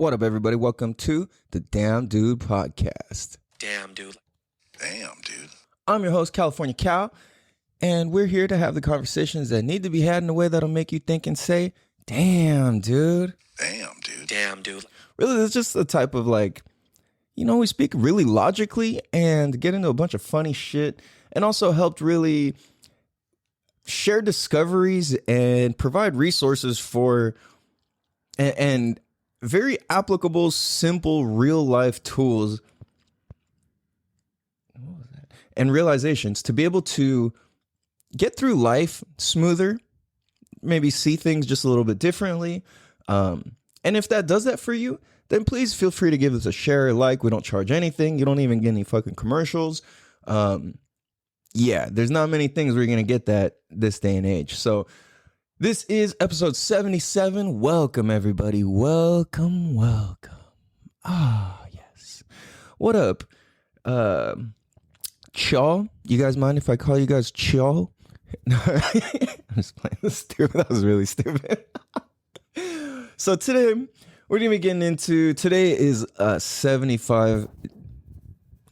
What up, everybody? Welcome to the Damn Dude Podcast. Damn, dude. Damn, dude. I'm your host, California Cal, and we're here to have the conversations that need to be had in a way that'll make you think and say, damn, dude. Damn, dude. Damn, dude. Really, it's just the type of we speak really logically and get into a bunch of funny shit, and also helped really share discoveries and provide resources for and very applicable, simple, real life tools and realizations to be able to get through life smoother, maybe see things just a little bit differently. And if that does that for you, then please feel free to give us a share, a like. We don't charge anything. You don't even get any fucking commercials. Yeah, there's not many things where you're going to get that this day and age. So this is episode 77. Welcome, everybody. Welcome, welcome. Ah, yes. What up? Chaw? You guys mind if I call you guys Chaw? No, I'm just playing this stupid. That was really stupid. So today, we're going to be getting into, today is 75.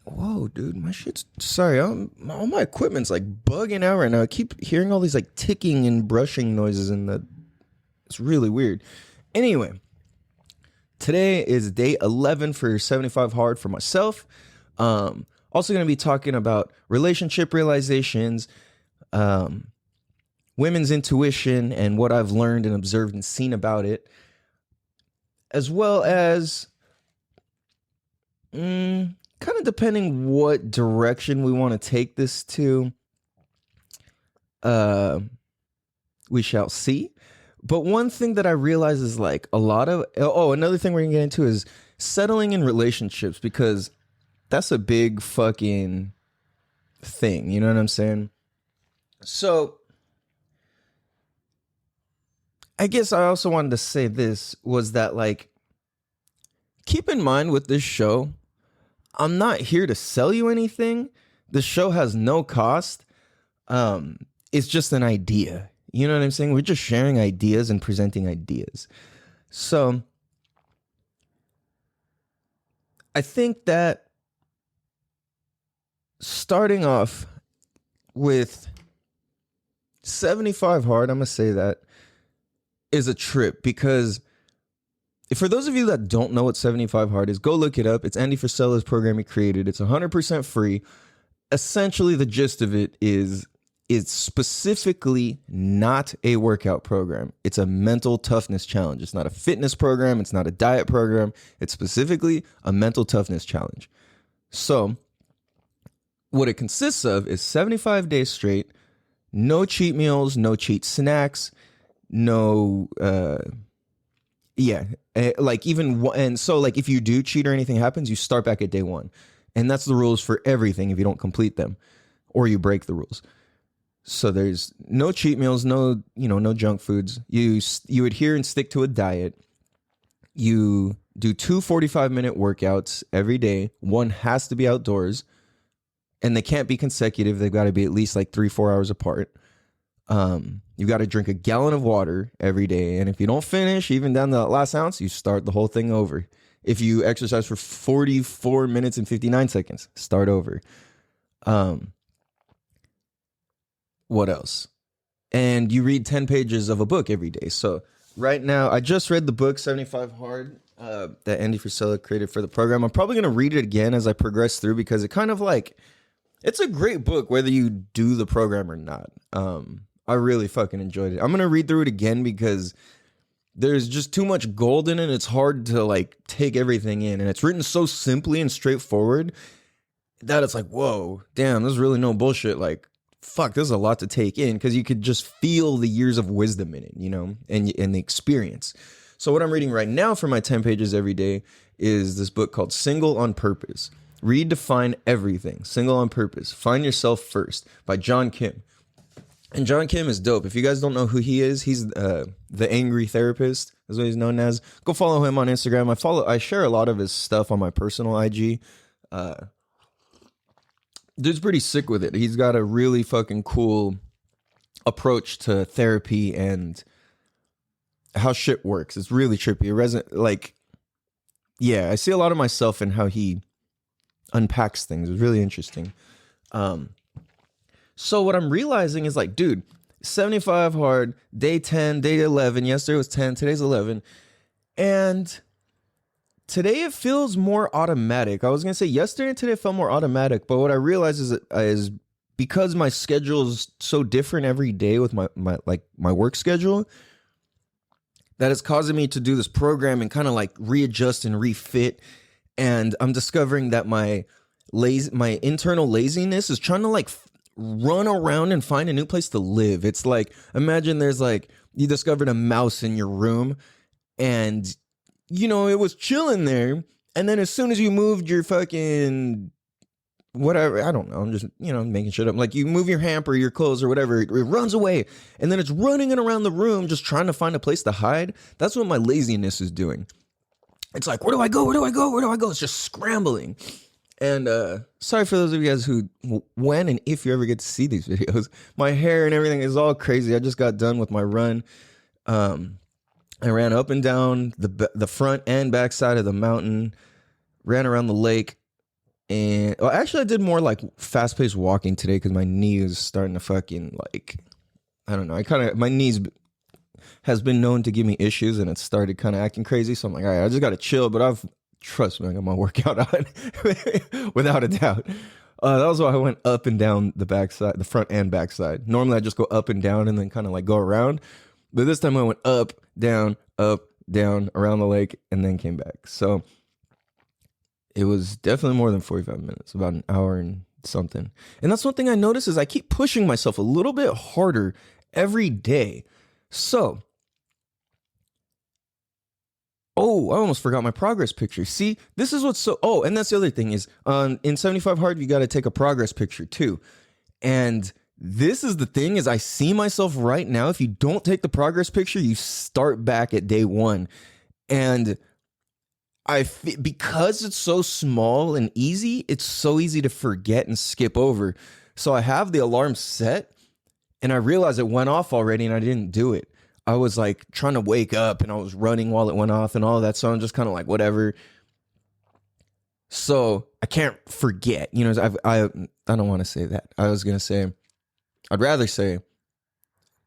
Whoa, dude, my shit's, sorry, all my equipment's bugging out right now. I keep hearing all these ticking and brushing noises it's really weird. Anyway, today is day 11 for 75 hard for myself. Also going to be talking about relationship realizations, women's intuition and what I've learned and observed and seen about it, as well as kind of depending what direction we want to take this to, we shall see. But one thing that I realize is a lot of, another thing we're gonna get into is settling in relationships, because that's a big fucking thing. You know what I'm saying? So I guess I also wanted to say this was that keep in mind with this show, I'm not here to sell you anything. The show has no cost. It's just an idea. You know what I'm saying? We're just sharing ideas and presenting ideas. So I think that starting off with 75 hard, I'm going to say that, is a trip, because for those of you that don't know what 75 hard is, go look it up. It's Andy Frisella's program he created. It's 100% free. Essentially, the gist of it is it's specifically not a workout program. It's a mental toughness challenge. It's not a fitness program. It's not a diet program. It's specifically a mental toughness challenge. So what it consists of is 75 days straight, no cheat meals, no cheat snacks, no... if you do cheat or anything happens, you start back at day one. And that's the rules for everything if you don't complete them or you break the rules. So there's no cheat meals, no junk foods. You adhere and stick to a diet. You do 2 45-minute workouts every day. One has to be outdoors, and they can't be consecutive. They've got to be at least 3-4 hours apart. You've got to drink a gallon of water every day. And if you don't finish, even down to the last ounce, you start the whole thing over. If you exercise for 44 minutes and 59 seconds, start over. What else? And you read 10 pages of a book every day. So right now, I just read the book 75 Hard that Andy Frisella created for the program. I'm probably going to read it again as I progress through, because it kind of it's a great book whether you do the program or not. I really fucking enjoyed it. I'm going to read through it again because there's just too much gold in it. It's hard to take everything in. And it's written so simply and straightforward that it's whoa, damn, there's really no bullshit. Fuck, there's a lot to take in, because you could just feel the years of wisdom in it, and the experience. So what I'm reading right now for my 10 pages every day is this book called Single on Purpose. Redefine Everything. Single on Purpose. Find Yourself First by John Kim. And John Kim is dope. If you guys don't know who he is, he's the angry therapist, is what he's known as. Go follow him on Instagram. I share a lot of his stuff on my personal IG. Dude's pretty sick with it. He's got a really fucking cool approach to therapy and how shit works. It's really trippy. yeah, I see a lot of myself in how he unpacks things. It's really interesting. So what I'm realizing is like, dude, 75 hard, day 10, day 11. Yesterday was 10, today's 11. And today it feels more automatic. I was going to say yesterday and today it felt more automatic. But what I realized is because my schedule is so different every day with my work schedule, that it's causing me to do this program and kind of like readjust and refit. And I'm discovering that my internal laziness is trying to like run around and find a new place to live. It's like, imagine there's like, you discovered a mouse in your room and, you know, it was chilling there. And then as soon as you moved your fucking whatever, I don't know, I'm just, you know, making shit up. Like you move your hamper, your clothes or whatever, it runs away. And then it's running around the room just trying to find a place to hide. That's what my laziness is doing. It's like, where do I go? Where do I go? Where do I go? It's just scrambling. And sorry for those of you guys who, when and if you ever get to see these videos, my hair and everything is all crazy. I just got done with my run. I ran up and down the front and back side of the mountain, ran around the lake. And well, actually, I did more like fast-paced walking today because my knee is starting to fucking like, I don't know. My knees has been known to give me issues and it started kind of acting crazy. So I'm like, all right, I just got to chill. But trust me, I got my workout on without a doubt. That was why I went up and down the backside, the front and backside. Normally, I just go up and down and then kind of like go around. But this time I went up, down, around the lake, and then came back. So it was definitely more than 45 minutes, about an hour and something. And that's one thing I notice is I keep pushing myself a little bit harder every day. So, I almost forgot my progress picture. See, this is what's and that's the other thing is in 75 hard, you got to take a progress picture too. And this is the thing is I see myself right now. If you don't take the progress picture, you start back at day one. And because it's so small and easy, it's so easy to forget and skip over. So I have the alarm set and I realized it went off already and I didn't do it. I was like trying to wake up and I was running while it went off and all of that. So I'm just kind of like, whatever. So I can't forget, you know, I don't want to say that. I was going to say, I'd rather say,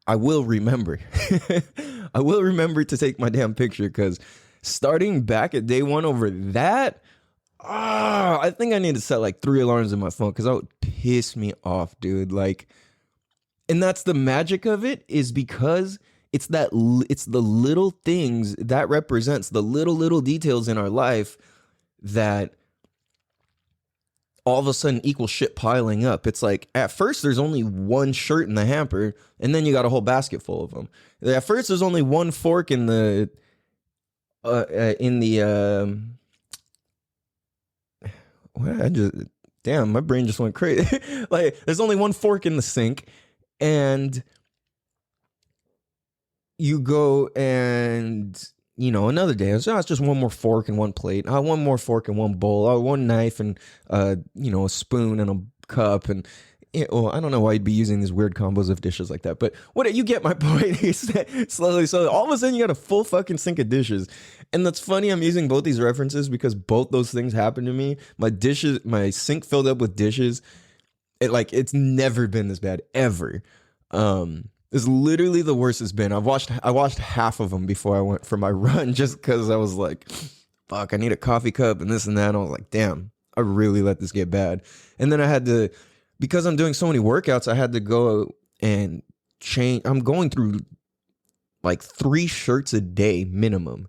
I will remember. I will remember to take my damn picture because starting back at day one over that, I think I need to set like 3 alarms in my phone because that would piss me off, dude. Like, and that's the magic of it is because it's the little things that represents the little details in our life that all of a sudden equal shit piling up. It's like at first there's only one shirt in the hamper and then you got a whole basket full of them. At first there's only one fork in the damn, my brain just went crazy. Like there's only one fork in the sink and you go and, you know, another day, it's just one more fork and one plate. One more fork and one bowl. One knife and, you know, a spoon and a cup. And, well, I don't know why you'd be using these weird combos of dishes like that. But you get my point. Slowly. So all of a sudden you got a full fucking sink of dishes. And that's funny. I'm using both these references because both those things happened to me. My sink filled up with dishes. It's never been this bad ever. It's literally the worst it's been. I washed half of them before I went for my run just because I was like, fuck, I need a coffee cup and this and that. And I was like, damn, I really let this get bad. And then I had to, because I'm doing so many workouts, I had to go and change. I'm going through like 3 shirts a day minimum.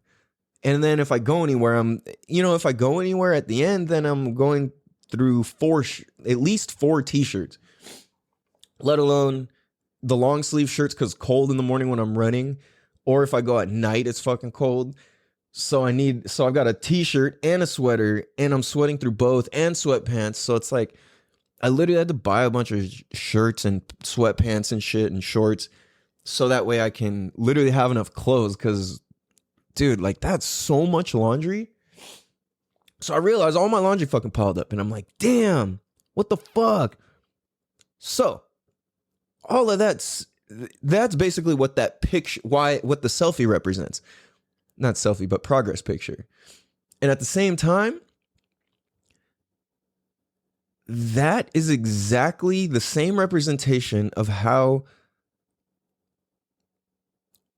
And then if I go anywhere, if I go anywhere at the end, then I'm going through at least 4 t-shirts, let alone the long sleeve shirts because cold in the morning when I'm running, or if I go at night, it's fucking cold. So I've got a t-shirt and a sweater and I'm sweating through both and sweatpants. So it's like, I literally had to buy a bunch of shirts and sweatpants and shit and shorts. So that way I can literally have enough clothes. Cause dude, like that's so much laundry. So I realized all my laundry fucking piled up and I'm like, damn, what the fuck? So all of that's basically what that picture, what the selfie represents. Not selfie, but progress picture. And at the same time, that is exactly the same representation of how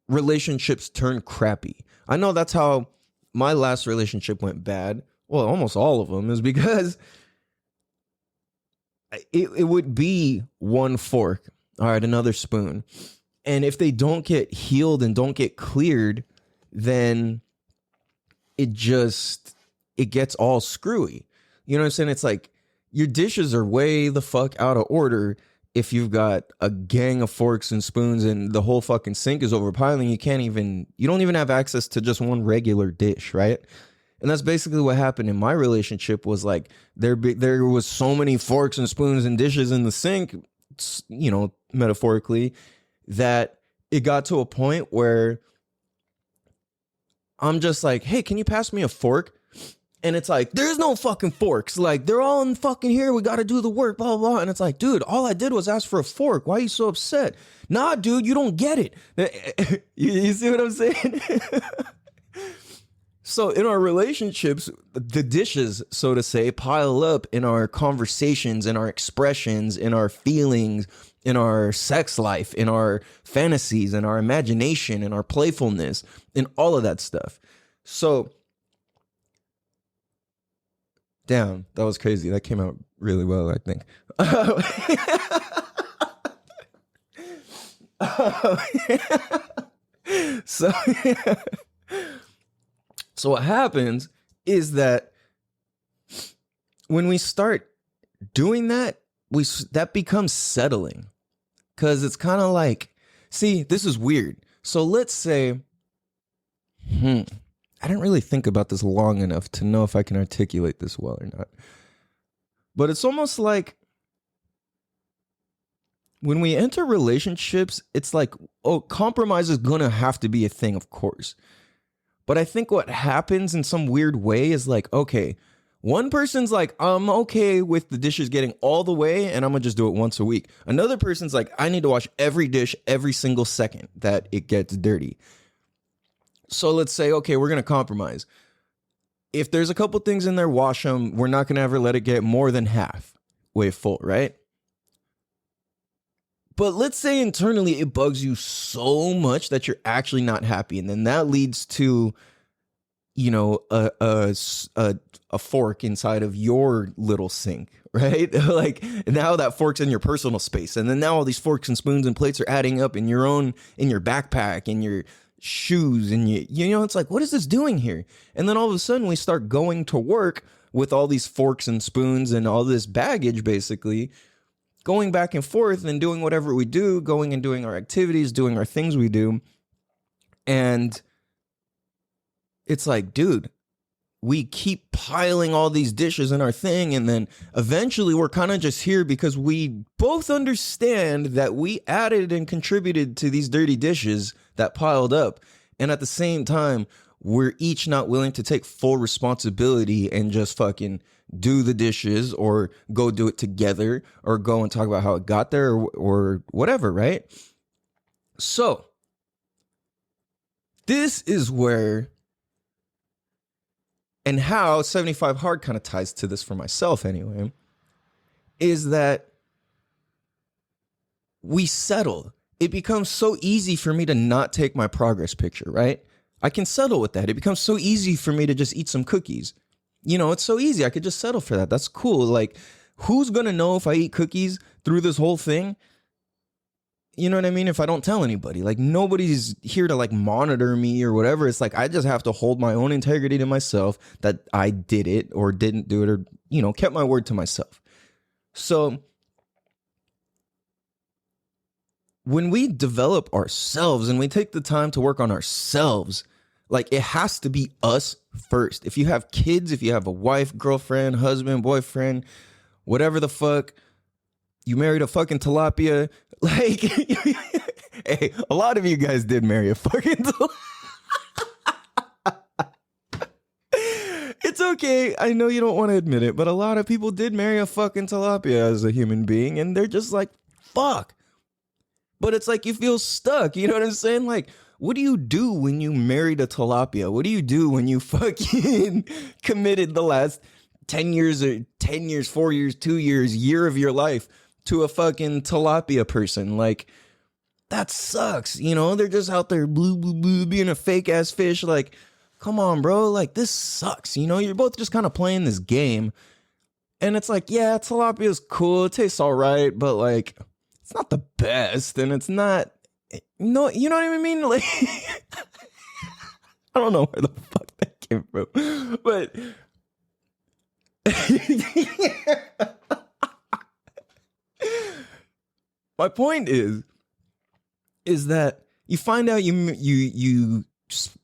relationships turn crappy. I know that's how my last relationship went bad. Well, almost all of them is because it would be one fork. All right, another spoon. And if they don't get healed and don't get cleared, then it gets all screwy. You know what I'm saying? It's like your dishes are way the fuck out of order if you've got a gang of forks and spoons and the whole fucking sink is overpiling. You don't even have access to just one regular dish, right? And that's basically what happened in my relationship. Was like there was so many forks and spoons and dishes in the sink, you know, metaphorically, that it got to a point where I'm just like, hey, can you pass me a fork? And it's like, there's no fucking forks. Like, they're all in fucking here. We got to do the work, blah, blah, blah. And it's like, dude, all I did was ask for a fork. Why are you so upset? Nah, dude, you don't get it. You see what I'm saying? So in our relationships, the dishes, so to say, pile up in our conversations, in our expressions, in our feelings, in our sex life, in our fantasies, in our imagination, in our playfulness, in all of that stuff. So, damn, that was crazy. That came out really well, I think. So, so what happens is that when we start doing that, that becomes settling. Because it's kind of like, see, this is weird. So let's say, I didn't really think about this long enough to know if I can articulate this well or not. But it's almost like when we enter relationships, it's like, oh, compromise is going to have to be a thing, of course. But I think what happens in some weird way is like, okay, one person's like, I'm okay with the dishes getting all the way and I'm going to just do it once a week. Another person's like, I need to wash every dish every single second that it gets dirty. So let's say, okay, we're going to compromise. If there's a couple things in there, wash them. We're not going to ever let it get more than half way full, right? But let's say internally it bugs you so much that you're actually not happy. And then that leads to, you know, a fork inside of your little sink, right? Like now that fork's in your personal space. And then now all these forks and spoons and plates are adding up in your backpack, in your shoes, and you know, it's like, what is this doing here? And then all of a sudden we start going to work with all these forks and spoons and all this baggage, basically going back and forth and doing whatever we do, going and doing our activities, doing our things we do. And it's like, dude, we keep piling all these dishes in our thing. And then eventually we're kind of just here because we both understand that we added and contributed to these dirty dishes that piled up. And at the same time, we're each not willing to take full responsibility and just fucking do the dishes or go do it together or go and talk about how it got there or whatever, right? So this is where and how 75 Hard kind of ties to this for myself anyway, is that we settle. It becomes so easy for me to not take my progress picture, right? I can settle with that. It becomes so easy for me to just eat some cookies. You know, it's so easy. I could just settle for that. That's cool. Like, who's going to know if I eat cookies through this whole thing? You know what I mean? If I don't tell anybody, like nobody's here to like monitor me or whatever. It's like, I just have to hold my own integrity to myself that I did it or didn't do it or, you know, kept my word to myself. So when we develop ourselves and we take the time to work on ourselves, like it has to be us first. If you have kids, if you have a wife, girlfriend, husband, boyfriend, whatever the fuck, you married a fucking tilapia, like, hey, a lot of you guys did marry a fucking tilapia. It's okay. I know you don't want to admit it, but a lot of people did marry a fucking tilapia as a human being, and they're just like, fuck. But it's like you feel stuck. You know what I'm saying? Like, what do you do when you married a tilapia? What do you do when you fucking committed the last 10 years or 10 years, 4 years, 2 years, year of your life to a fucking tilapia person? Like, that sucks. You know, they're just out there blue, blue, blue, being a fake ass fish. Like, come on, bro. Like, this sucks. You know, you're both just kind of playing this game. And it's like, yeah, tilapia is cool. It tastes all right, but like, it's not the best. And it's not, no, you know what I mean? Like, I don't know where the fuck that came from, but my point is that you find out you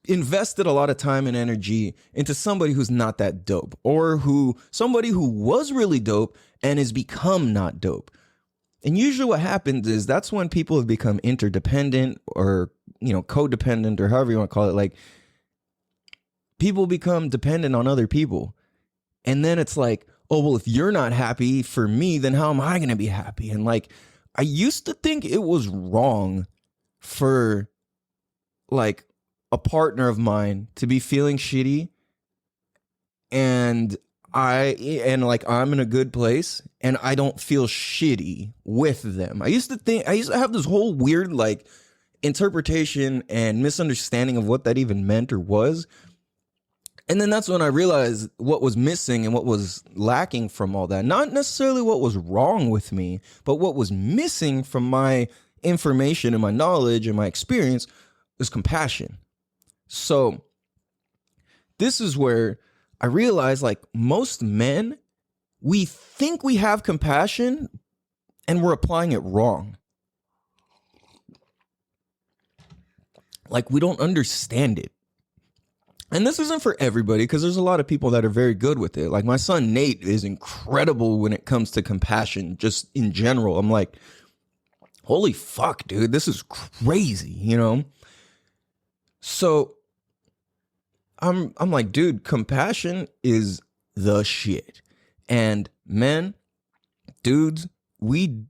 invested a lot of time and energy into somebody who's not that dope, or somebody who was really dope and has become not dope. And usually what happens is that's when people have become interdependent, or, you know, codependent, or however you want to call it. Like, people become dependent on other people. And then it's like, oh, well, if you're not happy for me, then how am I going to be happy? And like, I used to think it was wrong for like a partner of mine to be feeling shitty and I'm in a good place and I don't feel shitty with them. I used to have this whole weird like interpretation and misunderstanding of what that even meant or was. And then that's when I realized what was missing and what was lacking from all that. Not necessarily what was wrong with me, but what was missing from my information and my knowledge and my experience was compassion. So this is where I realized, like, most men, we think we have compassion and we're applying it wrong. Like, we don't understand it. And this isn't for everybody, because there's a lot of people that are very good with it. Like, my son Nate is incredible when it comes to compassion, just in general. I'm like, holy fuck, dude, this is crazy, you know? So I'm like, dude, compassion is the shit. And men, dudes, and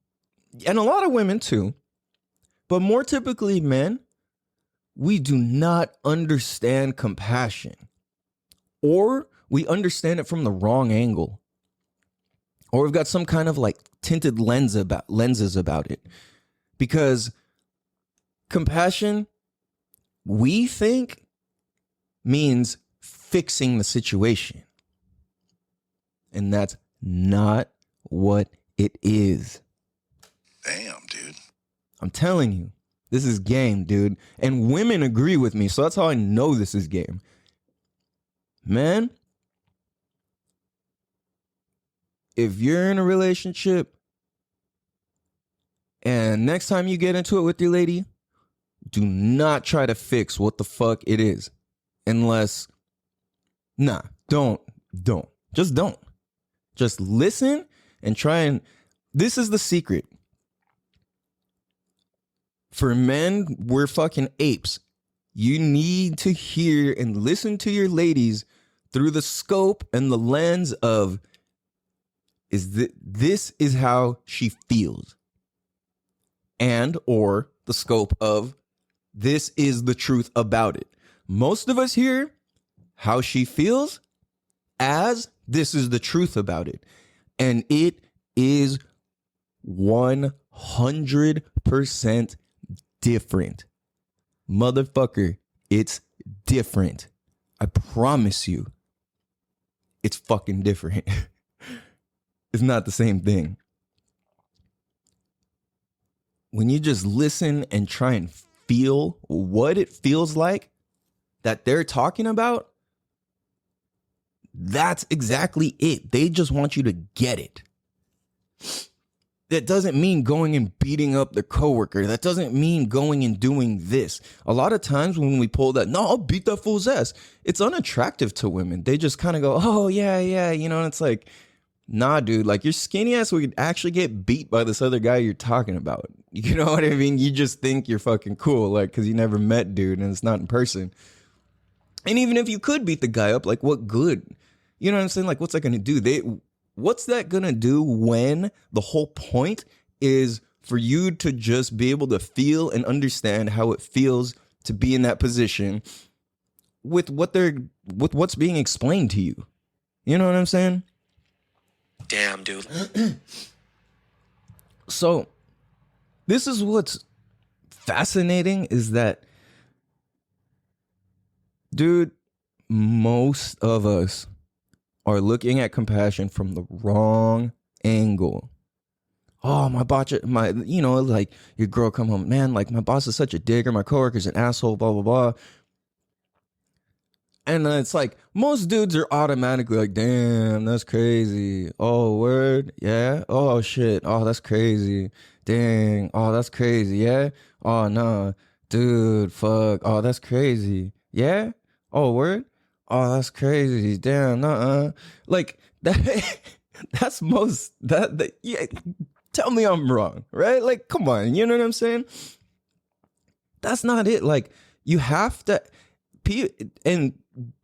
a lot of women too, but more typically men, we do not understand compassion, or we understand it from the wrong angle, or we've got some kind of like tinted lenses about it. Because compassion, we think, means fixing the situation. And that's not what it is. Damn, dude. I'm telling you, this is game, dude. And women agree with me, so that's how I know this is game. Man, if you're in a relationship and next time you get into it with your lady, do not try to fix what the fuck it is. Unless, don't. Just don't. Just listen and try and, this is the secret. For men, we're fucking apes. You need to hear and listen to your ladies through the scope and the lens of, this is how she feels. And, or the scope of, this is the truth about it. Most of us hear how she feels as this is the truth about it. And it is 100% different. Motherfucker, it's different. I promise you, it's fucking different. It's not the same thing. When you just listen and try and feel what it feels like that they're talking about, that's exactly it. They just want you to get it. That doesn't mean going and beating up their coworker. That doesn't mean going and doing this. A lot of times when we pull that, no, I'll beat that fool's ass, it's unattractive to women. They just kind of go, oh, yeah, you know, and it's like, nah, dude, like, your skinny ass would actually get beat by this other guy you're talking about. You know what I mean? You just think you're fucking cool, like, because you never met dude and it's not in person. And even if you could beat the guy up, like, what good? You know what I'm saying? Like, what's that going to do? What's that going to do when the whole point is for you to just be able to feel and understand how it feels to be in that position with what's being explained to you. You know what I'm saying? Damn, dude. So this is what's fascinating is that, dude, most of us are looking at compassion from the wrong angle. Oh, like your girl come home, man, like my boss is such a dick, or my coworker's an asshole, blah, blah, blah. And it's like most dudes are automatically like, damn, that's crazy. Oh, word. Yeah. Oh, shit. Oh, that's crazy. Dang. Oh, that's crazy. Yeah. Oh, no. Dude, fuck. Oh, that's crazy. Yeah. Oh, word. Oh, that's crazy. Damn. Nuh-uh. Like that. That's most that. Yeah. Tell me I'm wrong, right? Like, come on. You know what I'm saying? That's not it. Like, you have to. And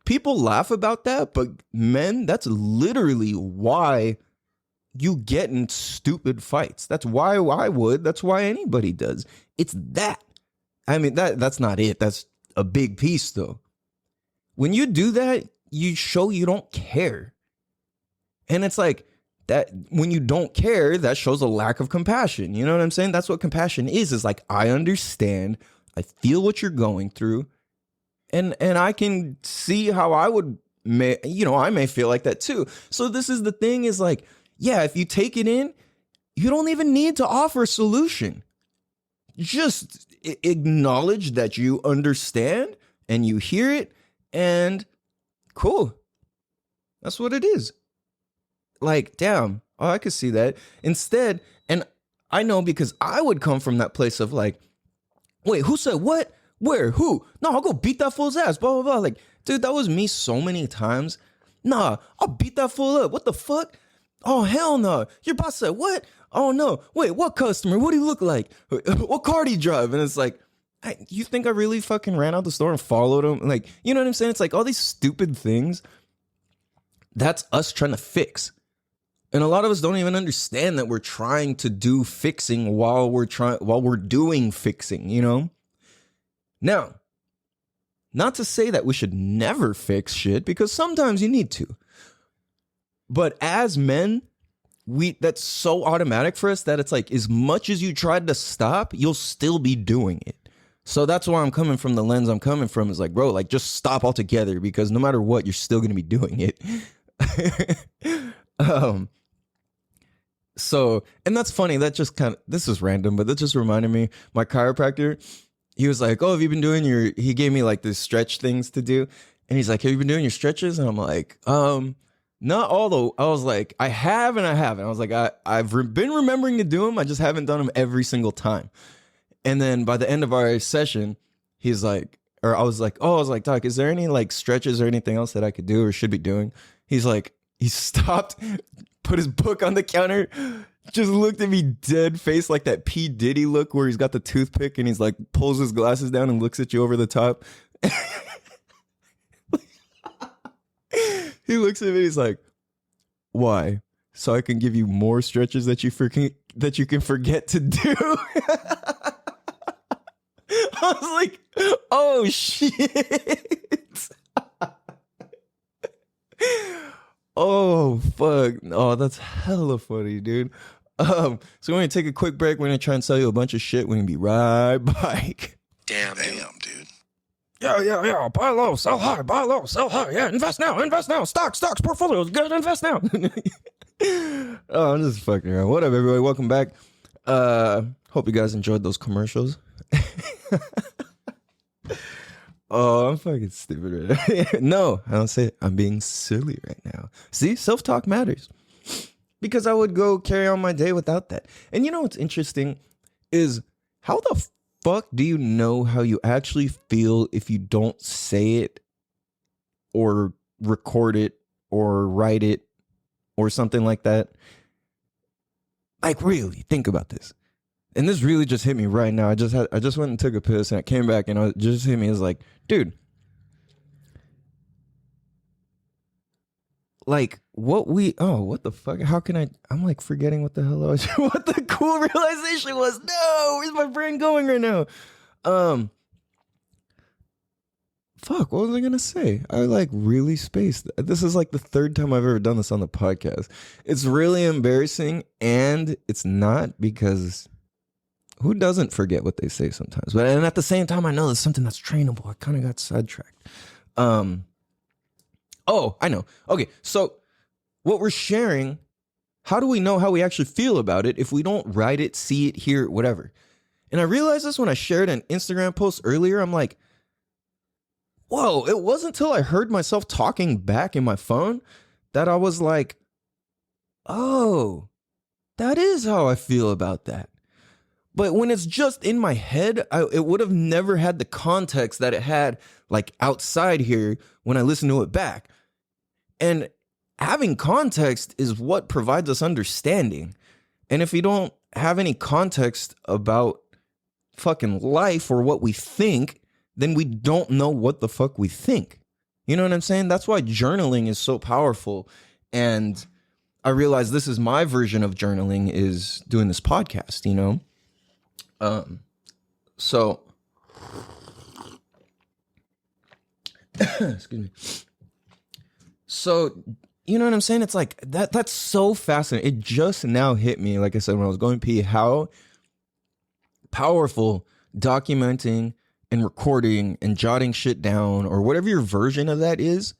people laugh about that, but men, that's literally why you get in stupid fights. That's why I would. That's why anybody does. It's that. I mean, that's not it. That's a big piece, though. When you do that, you show you don't care. And it's like that when you don't care, that shows a lack of compassion. You know what I'm saying? That's what compassion is like, I understand. I feel what you're going through. And I can see how I may feel like that too. So this is the thing is like, yeah, if you take it in, you don't even need to offer a solution. Just acknowledge that you understand and you hear it and cool. That's what it is. Like, damn, oh, I could see that. Instead, and I know because I would come from that place of like, wait, who said what? Where? Who? No, I'll go beat that fool's ass. Blah, blah, blah. Like, dude, that was me so many times. Nah, I'll beat that fool up. What the fuck? Oh, hell no. Your boss said what? Oh, no. Wait, what customer? What do he look like? What car do he drive? And it's like, you think I really fucking ran out the store and followed him? Like, you know what I'm saying? It's like all these stupid things. That's us trying to fix. And a lot of us don't even understand that we're trying to do fixing while we're doing fixing, you know? Now, not to say that we should never fix shit, because sometimes you need to. But as men, that's so automatic for us that it's like, as much as you tried to stop, you'll still be doing it. So that's why I'm coming from the lens I'm coming from is like, bro, like just stop altogether, because no matter what, you're still going to be doing it. So, and that's funny. That just this is random, but that just reminded me, my chiropractor, he was like, oh, have you been doing he gave me like this stretch things to do. And he's like, have you been doing your stretches? And I'm like, not all though. I was like, I have and I haven't. I was like, I've been remembering to do them. I just haven't done them every single time. And then by the end of our session, he's like, or I was like, Doc, is there any like stretches or anything else that I could do or should be doing? He's like, he stopped, put his book on the counter, just looked at me dead face like that P. Diddy look where he's got the toothpick and he's like pulls his glasses down and looks at you over the top. He looks at me, he's like, why? So I can give you more stretches that you can forget to do? I was like, oh shit. Oh fuck. Oh, that's hella funny, dude. So we're gonna take a quick break. We're gonna try and sell you a bunch of shit. We're gonna be right back. Damn, dude. Yeah. Buy low, sell high. Buy low, sell high. Yeah, invest now. Stocks, portfolios, good. Invest now. Oh, I'm just fucking around. What up, everybody? Welcome back. Hope you guys enjoyed those commercials. Oh, I'm fucking stupid right now. No, I don't say it. I'm being silly right now. See, self-talk matters. Because I would go carry on my day without that. And you know what's interesting is how the fuck do you know how you actually feel if you don't say it or record it or write it or something like that? Like, really, think about this. And this really just hit me right now. I just went and took a piss and I came back and it just hit me. It's like, dude, like what the fuck? How can I'm like forgetting what the hell I was, what the cool realization was. No, where's my brain going right now? Fuck, what was I gonna say? I like really spaced. This is like the third time I've ever done this on the podcast. It's really embarrassing, and it's not, because who doesn't forget what they say sometimes? But and at the same time, I know there's something that's trainable. I kind of got sidetracked. Oh, I know. Okay, so what we're sharing, how do we know how we actually feel about it if we don't write it, see it, hear it, whatever? And I realized this when I shared an Instagram post earlier. I'm like, whoa, it wasn't until I heard myself talking back in my phone that I was like, oh, that is how I feel about that. But when it's just in my head, it would have never had the context that it had like outside here when I listen to it back. And having context is what provides us understanding. And if we don't have any context about fucking life or what we think, then we don't know what the fuck we think. You know what I'm saying? That's why journaling is so powerful. And I realize this is my version of journaling, is doing this podcast, you know? So excuse me. So, you know what I'm saying? It's like that's so fascinating. It just now hit me, like I said, when I was going pee, how powerful documenting and recording and jotting shit down, or whatever your version of that is.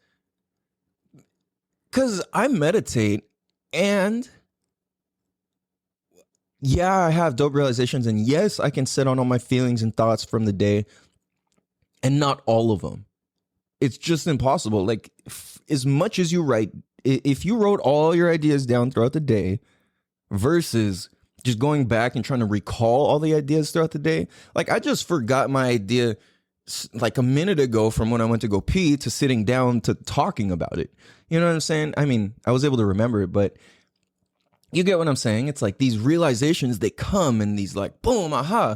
Because I meditate, and yeah, I have dope realizations, and yes, I can sit on all my feelings and thoughts from the day, and not all of them. It's just impossible. Like, as much as you write, if you wrote all your ideas down throughout the day versus just going back and trying to recall all the ideas throughout the day. Like, I just forgot my idea like a minute ago from when I went to go pee to sitting down to talking about it. You know what I'm saying? I mean, I was able to remember it, but you get what I'm saying? It's like these realizations, they come and these like, boom, aha.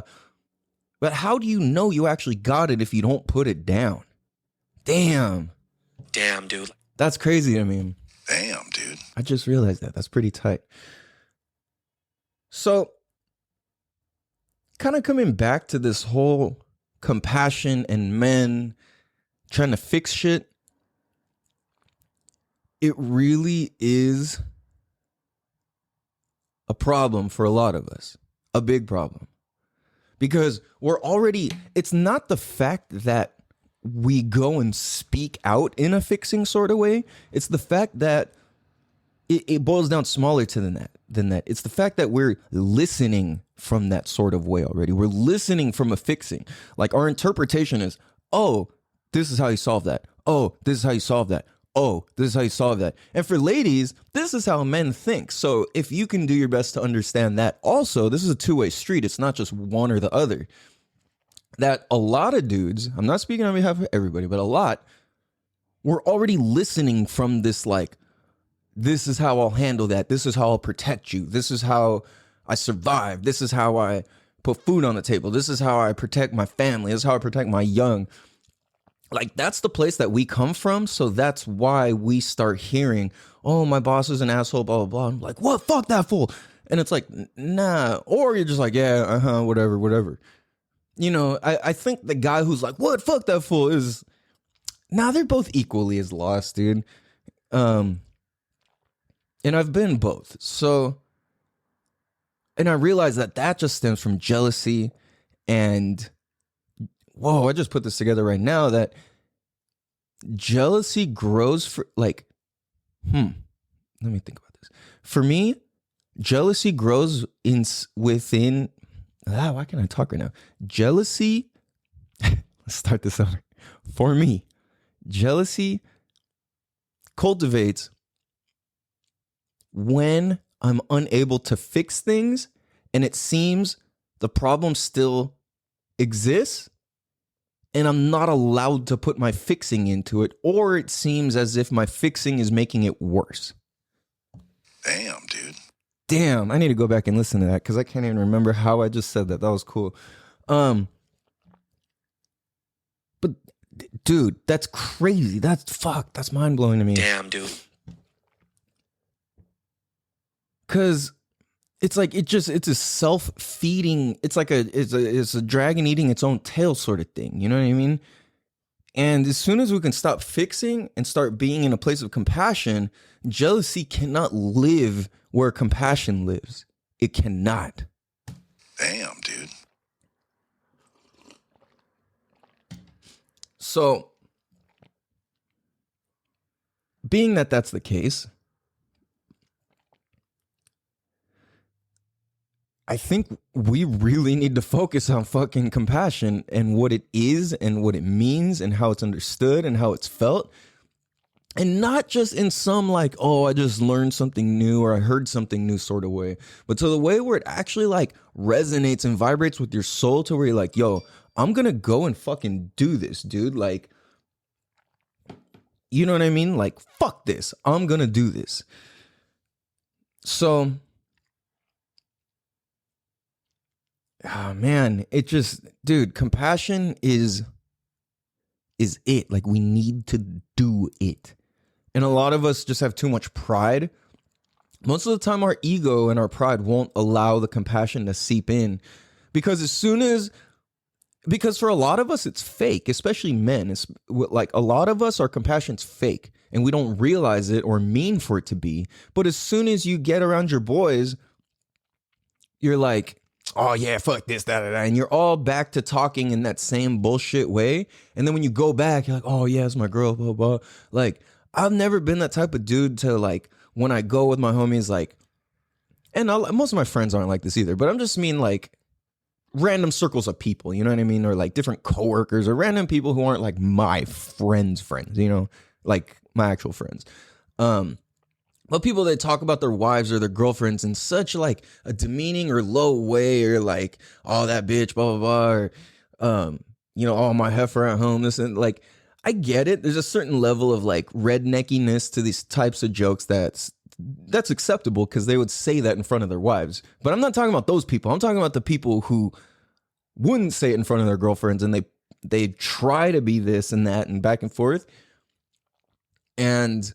But how do you know you actually got it if you don't put it down? Damn, dude. That's crazy to me. Damn, dude. I just realized that. That's pretty tight. So, kind of coming back to this whole compassion and men trying to fix shit, it really is a problem for a lot of us. A big problem. Because we're already, it's not the fact that we go and speak out in a fixing sort of way. It's the fact that it boils down smaller to than that. It's the fact that we're listening from that sort of way already. We're listening from a fixing. Like, our interpretation is, oh, this is how you solve that. Oh, this is how you solve that. Oh, this is how you solve that. And for ladies, this is how men think. So if you can do your best to understand that also, this is a two-way street. It's not just one or the other. That a lot of dudes, I'm not speaking on behalf of everybody, but a lot, we're already listening from this, like, this is how I'll handle that. This is how I'll protect you. This is how I survive. This is how I put food on the table. This is how I protect my family. This is how I protect my young. Like, that's the place that we come from. So that's why we start hearing, oh, my boss is an asshole, blah, blah, blah. I'm like, what? Fuck that fool. And it's like, nah. Or you're just like, yeah, whatever. You know, I think the guy who's like, what? Fuck that fool is, nah, they're both equally as lost, dude. And I've been both. So, and I realized that just stems from jealousy. And, whoa, I just put this together right now, that jealousy grows for, like, let me think about this. For me, jealousy grows within, why can't I talk right now? Jealousy, let's start this over. For me, jealousy cultivates when I'm unable to fix things and it seems the problem still exists and I'm not allowed to put my fixing into it, or it seems as if my fixing is making it worse. Damn, dude. Damn, I need to go back and listen to that because I can't even remember how I just said that. That was cool. But dude, that's crazy. That's mind blowing to me. Damn, dude. Cause it's like it's a self-feeding, it's like it's a dragon eating its own tail sort of thing. You know what I mean? And as soon as we can stop fixing and start being in a place of compassion, jealousy cannot live where compassion lives. It cannot. Damn, dude. So, being that that's the case, I think we really need to focus on fucking compassion and what it is and what it means and how it's understood and how it's felt. And not just in some like, oh, I just learned something new or I heard something new sort of way, but to the way where it actually like resonates and vibrates with your soul to where you're like, yo, I'm going to go and fucking do this, dude. Like, you know what I mean? Like, fuck this. I'm going to do this. So, man, it just, dude, compassion is it. Like, we need to do it. And a lot of us just have too much pride. Most of the time, our ego and our pride won't allow the compassion to seep in. Because for a lot of us, it's fake, especially men. It's like a lot of us, our compassion's fake. And we don't realize it or mean for it to be. But as soon as you get around your boys, you're like, oh yeah, fuck this, da, da, da. And you're all back to talking in that same bullshit way. And then when you go back, you're like, oh yeah, it's my girl, blah, blah. Like, I've never been that type of dude to like, when I go with my homies, like, and most of my friends aren't like this either, but I'm just mean like random circles of people, you know what I mean? Or like different coworkers or random people who aren't like my friends, you know, like my actual friends. But people that talk about their wives or their girlfriends in such like a demeaning or low way, or like, oh, that bitch, blah, blah, blah, or, you know, oh, my heifer at home, this and like, I get it. There's a certain level of like redneckiness to these types of jokes that's acceptable because they would say that in front of their wives. But I'm not talking about those people. I'm talking about the people who wouldn't say it in front of their girlfriends and they try to be this and that and back and forth. And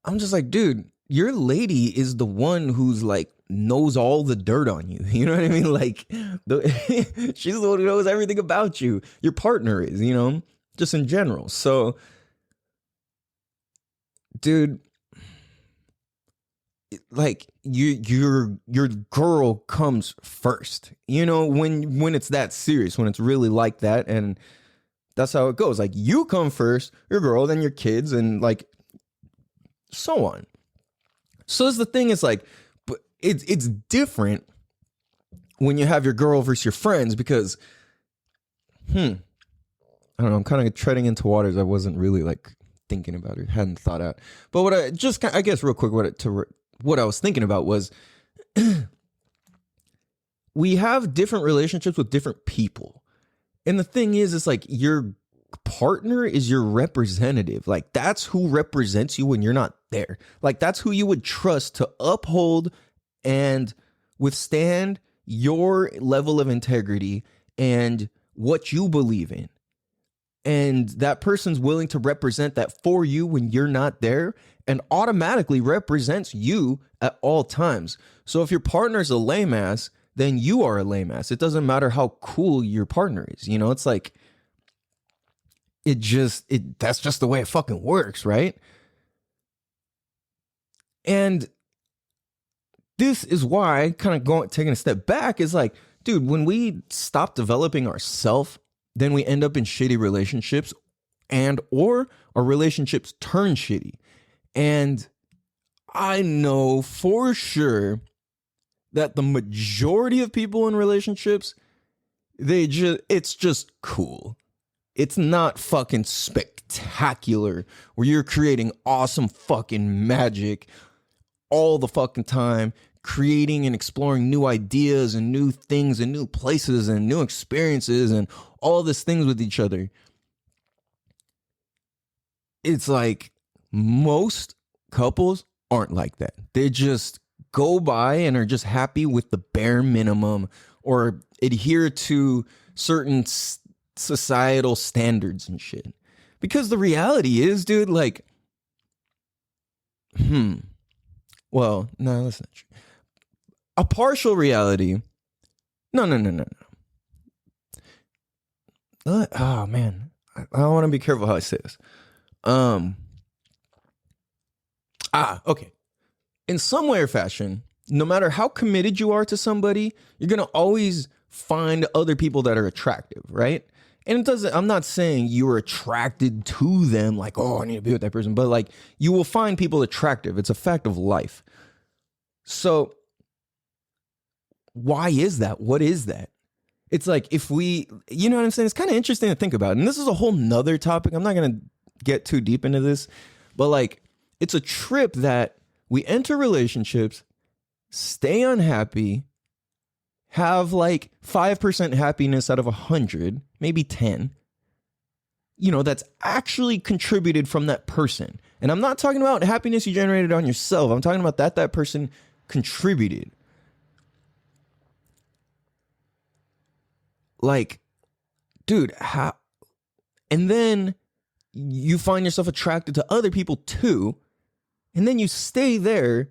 I'm just like, dude, your lady is the one who's like knows all the dirt on you. You know what I mean? Like she's the one who knows everything about you. Your partner is, you know, just in general. So, dude, like your girl comes first, you know, when it's that serious, when it's really like that. And that's how it goes. Like you come first, your girl, then your kids, and like so on. So the thing is like, but it's different when you have your girl versus your friends because, I don't know, I'm kind of treading into waters I wasn't really like thinking about it, hadn't thought out. But what I just, I guess real quick, what I was thinking about was we have different relationships with different people. And the thing is, it's like your partner is your representative. Like that's who represents you when you're not there. Like that's who you would trust to uphold and withstand your level of integrity and what you believe in. And that person's willing to represent that for you when you're not there and automatically represents you at all times. So if your partner's a lame ass, then you are a lame ass. It doesn't matter how cool your partner is. You know, it's like, that's just the way it fucking works, right? And this is why kind of taking a step back is like, dude, when we stop developing ourselves, then we end up in shitty relationships or our relationships turn shitty. And I know for sure that the majority of people in relationships, it's just cool. It's not fucking spectacular where you're creating awesome fucking magic all the fucking time, creating and exploring new ideas and new things and new places and new experiences and all these things with each other. It's like most couples aren't like that. They just go by and are just happy with the bare minimum or adhere to certain societal standards and shit. Because the reality is, dude, like, well, no, that's not true. A partial reality. No. Oh, man. I want to be careful how I say this. Okay. In some way or fashion, no matter how committed you are to somebody, you're going to always find other people that are attractive, right? And I'm not saying you're attracted to them like, oh, I need to be with that person, but like you will find people attractive. It's a fact of life. So why is that? What is that? It's like if you know what I'm saying? It's kind of interesting to think about. And this is a whole nother topic. I'm not going to get too deep into this, but like it's a trip that we enter relationships, stay unhappy, have like 5% happiness out of 100, maybe 10, that's actually contributed from that person. And I'm not talking about happiness you generated on yourself. I'm talking about that person contributed. Like, dude, how? And then you find yourself attracted to other people too. And then you stay there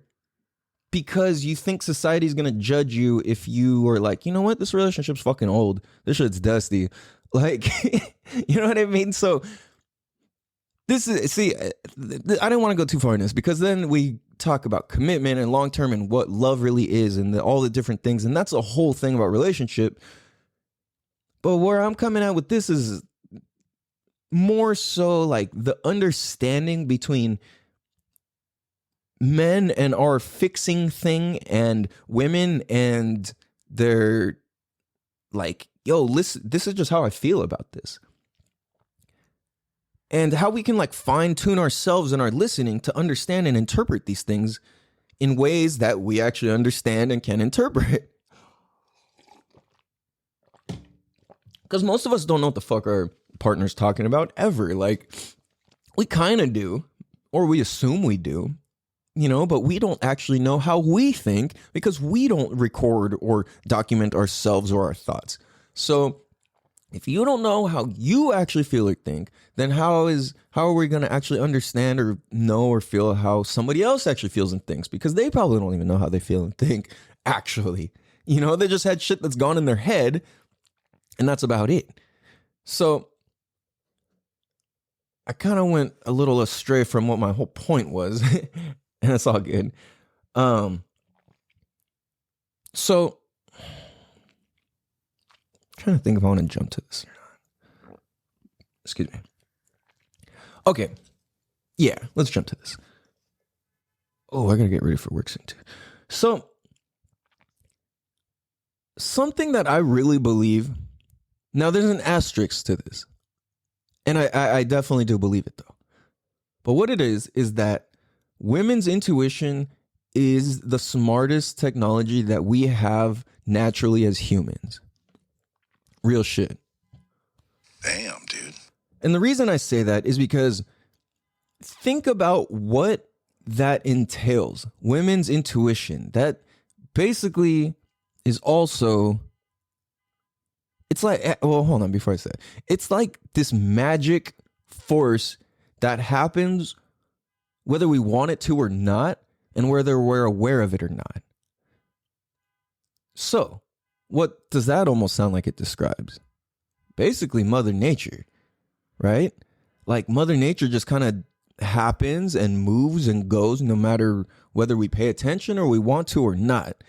because you think society's going to judge you if you are like, you know what? This relationship's fucking old. This shit's dusty. Like, you know what I mean? So I didn't want to go too far in this because then we talk about commitment and long-term and what love really is and all the different things. And that's a whole thing about relationship. But where I'm coming at with this is more so like the understanding between men and our fixing thing and women and they're like, yo, listen, this is just how I feel about this. And how we can like fine tune ourselves and our listening to understand and interpret these things in ways that we actually understand and can interpret. Because most of us don't know what the fuck our partner's talking about ever. Like, we kind of do, or we assume we do, but we don't actually know how we think because we don't record or document ourselves or our thoughts. So if you don't know how you actually feel or think, then how are we going to actually understand or know or feel how somebody else actually feels and thinks? Because they probably don't even know how they feel and think, actually. They just had shit that's gone in their head. And that's about it. So I kind of went a little astray from what my whole point was. And it's all good. So I'm trying to think if I want to jump to this or not. Excuse me. Okay. Yeah, let's jump to this. Oh, I got to get ready for work soon too. So something that I really believe. Now, there's an asterisk to this, and I definitely do believe it, though. But what it is that women's intuition is the smartest technology that we have naturally as humans. Real shit. Damn, dude. And the reason I say that is because think about what that entails. Women's intuition. That basically is also... It's like, well, hold on before I say it. It's like this magic force that happens whether we want it to or not, and whether we're aware of it or not. So, what does that almost sound like it describes? Basically, Mother Nature, right? Like Mother Nature just kind of happens and moves and goes no matter whether we pay attention or we want to or not.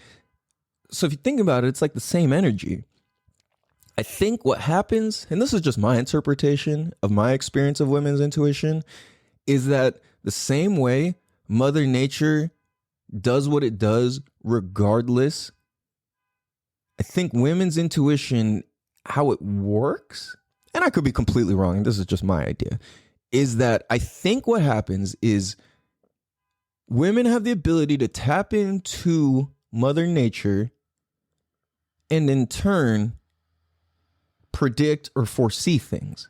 So if you think about it, it's like the same energy. I think what happens, and this is just my interpretation of my experience of women's intuition, is that the same way Mother Nature does what it does regardless, I think women's intuition, how it works, and I could be completely wrong, and this is just my idea, is that I think what happens is women have the ability to tap into Mother Nature and in turn predict or foresee things.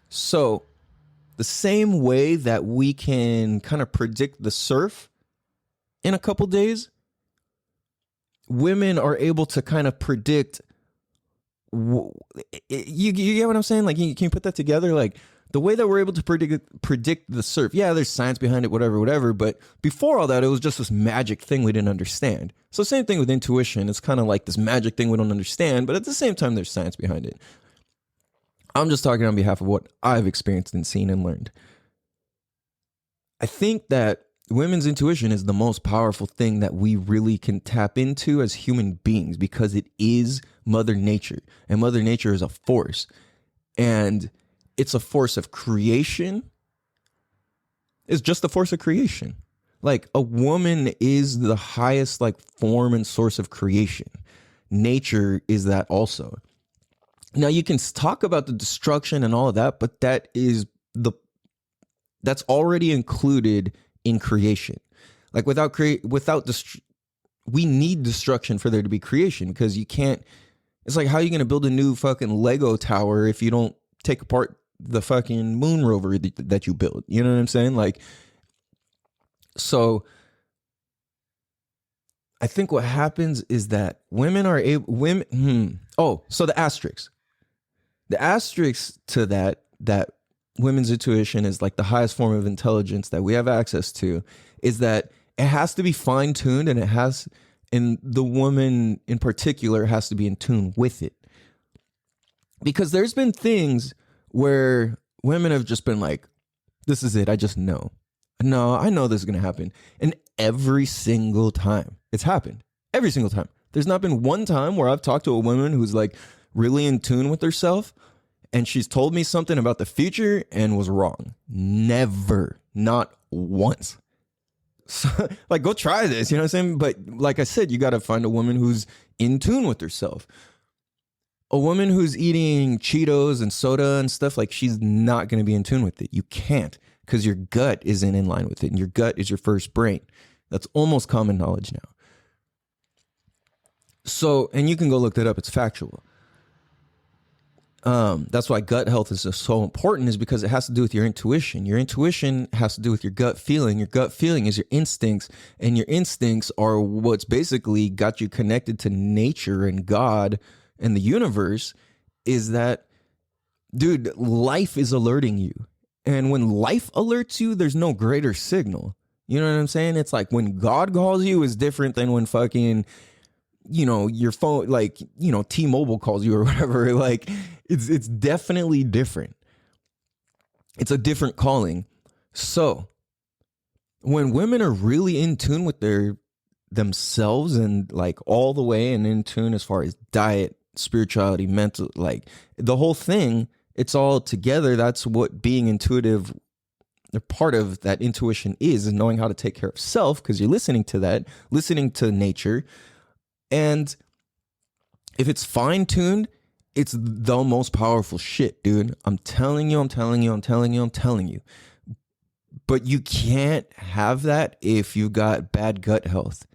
So the same way that we can kind of predict the surf in a couple days, women are able to kind of predict. You get what I'm saying? Like, can you put that together? Like the way that we're able to predict the surf. Yeah, there's science behind it, whatever. But before all that, it was just this magic thing we didn't understand. So same thing with intuition. It's kind of like this magic thing we don't understand, but at the same time, there's science behind it. I'm just talking on behalf of what I've experienced and seen and learned. I think that women's intuition is the most powerful thing that we really can tap into as human beings, because it is Mother Nature, and Mother Nature is a force, and it's a force of creation. It's just a force of creation. Like, a woman is the highest like form and source of creation. Nature is that also. Now, you can talk about the destruction and all of that, but that's already included in creation. Like, we need destruction for there to be creation, because you can't. It's like, how are you going to build a new fucking Lego tower if you don't take apart the fucking moon rover that you built? You know what I'm saying? Like, so I think what happens is that women are able, so the asterisk to that women's intuition is like the highest form of intelligence that we have access to, is that it has to be fine-tuned, and the woman in particular has to be in tune with it. Because there's been things where women have just been like, this is it, I just know. No, I know this is going to happen. And every single time it's happened. Every single time. There's not been one time where I've talked to a woman who's like really in tune with herself, and she's told me something about the future and was wrong. Never. Not once. So, like, go try this, you know what I'm saying? But like I said, you got to find a woman who's in tune with herself. A woman who's eating Cheetos and soda and stuff, like, she's not going to be in tune with it. You can't, because your gut isn't in line with it, and your gut is your first brain. That's almost common knowledge now. So, and you can go look that up. It's factual. That's why gut health is so important, is because it has to do with your intuition. Your intuition has to do with your gut feeling. Your gut feeling is your instincts, and your instincts are what's basically got you connected to nature and God and the universe. Is that, dude, life is alerting you. And when life alerts you, there's no greater signal. You know what I'm saying? It's like when God calls you is different than when fucking, your phone, like, T-Mobile calls you or whatever. Like, it's definitely different. It's a different calling. So when women are really in tune with themselves, and like all the way and in tune as far as diet, spirituality, mental, like the whole thing, it's all together. That's what being intuitive, part of that intuition is knowing how to take care of self, because you're listening to nature. And if it's fine-tuned, it's the most powerful shit, dude. I'm telling you. But you can't have that if you got bad gut health.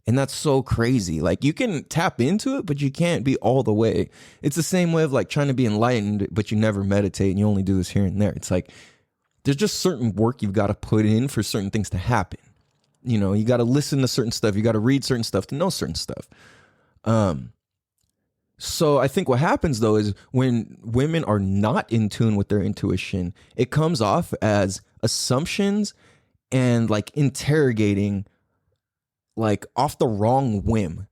And that's so crazy. Like, you can tap into it, but you can't be all the way. It's the same way of like trying to be enlightened, but you never meditate and you only do this here and there. It's like, there's just certain work you've got to put in for certain things to happen. You got to listen to certain stuff. You got to read certain stuff to know certain stuff. So I think what happens though is when women are not in tune with their intuition, it comes off as assumptions and like interrogating, like off the wrong whim.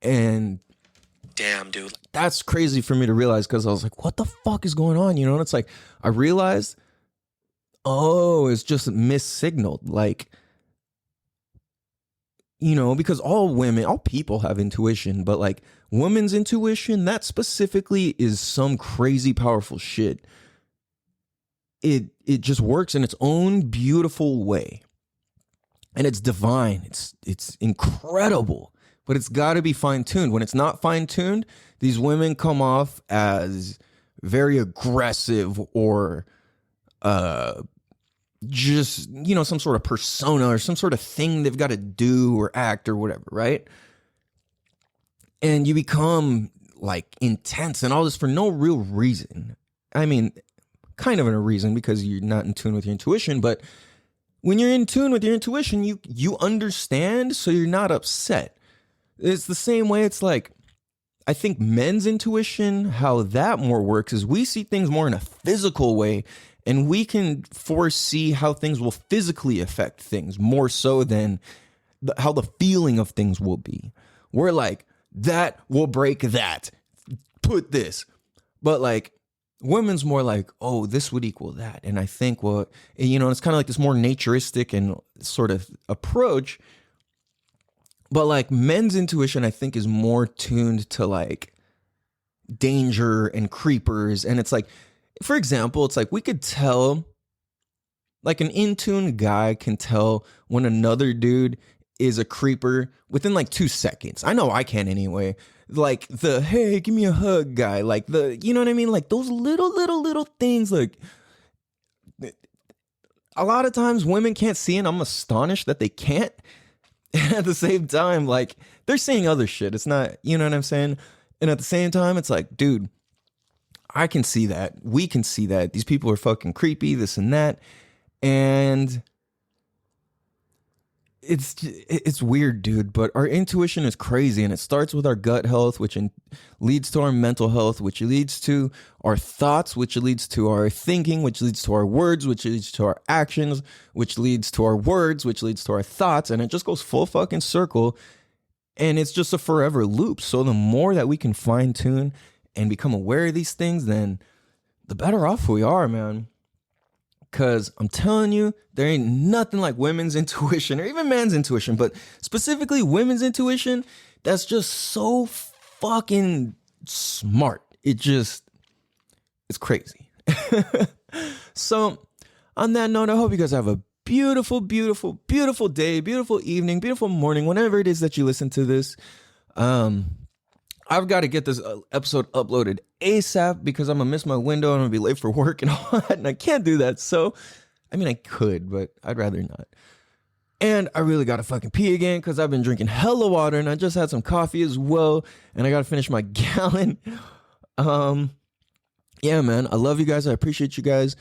And Damn, dude. that's crazy for me to realize, because I was like, what the fuck is going on? And it's like, I realized, oh, it's just missignaled. Like, because all people have intuition, but like women's intuition, that specifically is some crazy powerful shit. It just works in its own beautiful way. And it's divine. It's incredible, but it's got to be fine-tuned. When it's not fine-tuned, these women come off as very aggressive or just, some sort of persona or some sort of thing they've got to do or act or whatever, right? And you become like intense and all this for no real reason. I mean, kind of in a reason, because you're not in tune with your intuition, but when you're in tune with your intuition, you understand, so you're not upset. It's the same way. It's like, I think men's intuition, how that more works is we see things more in a physical way, and we can foresee how things will physically affect things more so than how the feeling of things will be. We're like, that will break that. Put this. But like, Women's more like, oh, this would equal that. And I think, well, it's kind of like this more naturistic and sort of approach. But like men's intuition, I think, is more tuned to like danger and creepers. And it's like, for example, it's like we could tell, like an in-tune guy can tell when another dude is a creeper within like 2 seconds. I know I can anyway. Like the, hey, give me a hug guy. Like the, you know what I mean? Like those little things. Like a lot of times women can't see, and I'm astonished that they can't. And at the same time, like they're seeing other shit. It's not, you know what I'm saying? And at the same time, it's like, dude, I can see that. We can see that. These people are fucking creepy, this and that. And it's weird, dude, but our intuition is crazy, and it starts with our gut health, which leads to our mental health, which leads to our thoughts, which leads to our thinking, which leads to our words, which leads to our actions, which leads to our words, which leads to our thoughts, and it just goes full fucking circle, and it's just a forever loop. So the more that we can fine tune and become aware of these things, then the better off we are, man. Because I'm telling you, there ain't nothing like women's intuition or even men's intuition, but specifically women's intuition that's just so fucking smart. It's crazy. So on that note, I hope you guys have a beautiful, beautiful, beautiful day, beautiful evening, beautiful morning, whenever it is that you listen to this. I've got to get this episode uploaded ASAP because I'm going to miss my window and I'm going to be late for work and all that. And I can't do that. So, I mean, I could, but I'd rather not. And I really got to fucking pee again because I've been drinking hella water and I just had some coffee as well. And I got to finish my gallon. Yeah, man, I love you guys. I appreciate you guys.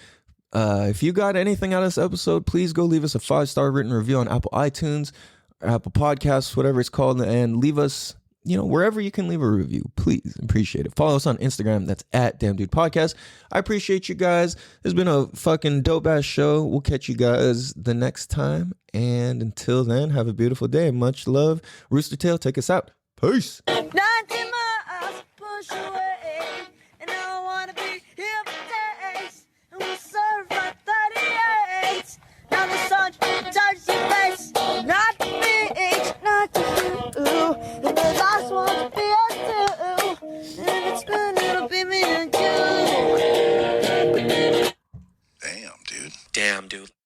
If you got anything out of this episode, please go leave us a 5-star written review on Apple iTunes or Apple Podcasts, whatever it's called, and leave us, wherever you can leave a review, please. Appreciate it. Follow us on Instagram. That's at Damn Dude Podcast. I appreciate you guys. It's been a fucking dope ass show. We'll catch you guys the next time. And until then, have a beautiful day. Much love. Rooster Tail, take us out. Peace. Not in my eyes, push away.